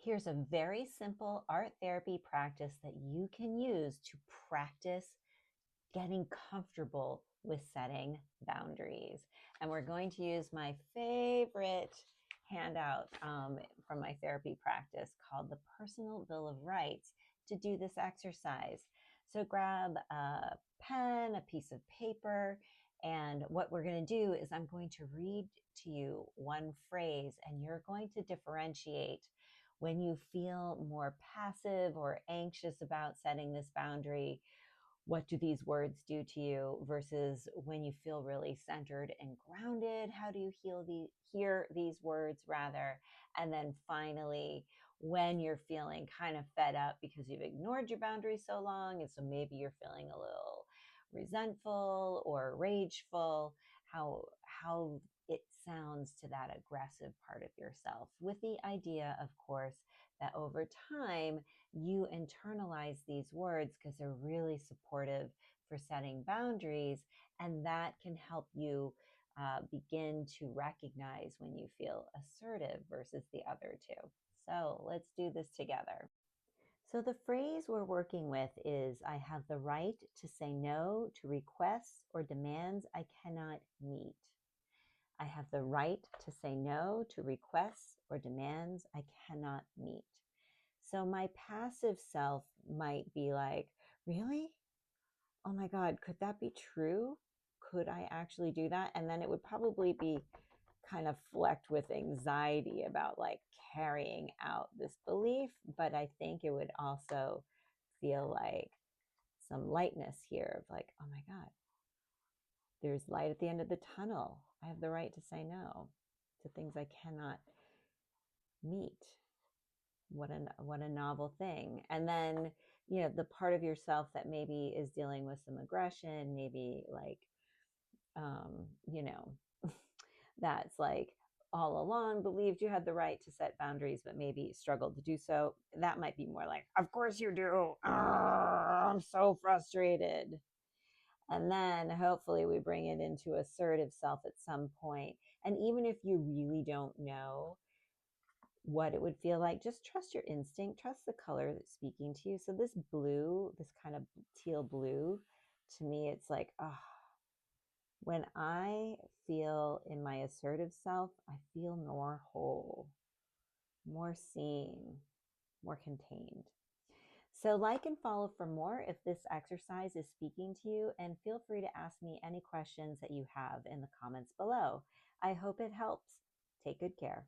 Here's a very simple art therapy practice that you can use to practice getting comfortable with setting boundaries. And we're going to use my favorite handout from my therapy practice called the Personal Bill of Rights to do this exercise. So grab a pen, a piece of paper, and what we're going to do is I'm going to read to you one phrase, and you're going to differentiate when you feel more passive or anxious about setting this boundary. What do these words do to you versus when you feel really centered and grounded? How do you hear these words rather? And then finally, when you're feeling kind of fed up because you've ignored your boundaries so long, and so maybe you're feeling a little resentful or rageful, how it sounds to that aggressive part of yourself, with the idea, of course, that over time you internalize these words because they're really supportive for setting boundaries, and that can help you begin to recognize when you feel assertive versus the other two. So let's do this together. So the phrase we're working with is, I have the right to say no to requests or demands I cannot meet. I have the right to say no to requests or demands I cannot meet. So my passive self might be like, really? Oh my God, could that be true? Could I actually do that? And then it would probably be kind of flecked with anxiety about like carrying out this belief. But I think it would also feel like some lightness here of like, oh my God, there's light at the end of the tunnel. I have the right to say no to things I cannot meet. What a novel thing. And then, the part of yourself that maybe is dealing with some aggression, maybe like, um, you know, that's like all along believed you had the right to set boundaries, but maybe struggled to do so. That might be more like, of course you do. I'm so frustrated. And then hopefully we bring it into assertive self at some point. And even if you really don't know what it would feel like, just trust your instinct, trust the color that's speaking to you. So this blue, this kind of teal blue, to me, it's like, when I feel in my assertive self, I feel more whole, more seen, more contained. So like and follow for more if this exercise is speaking to you, and feel free to ask me any questions that you have in the comments below. I hope it helps. Take good care.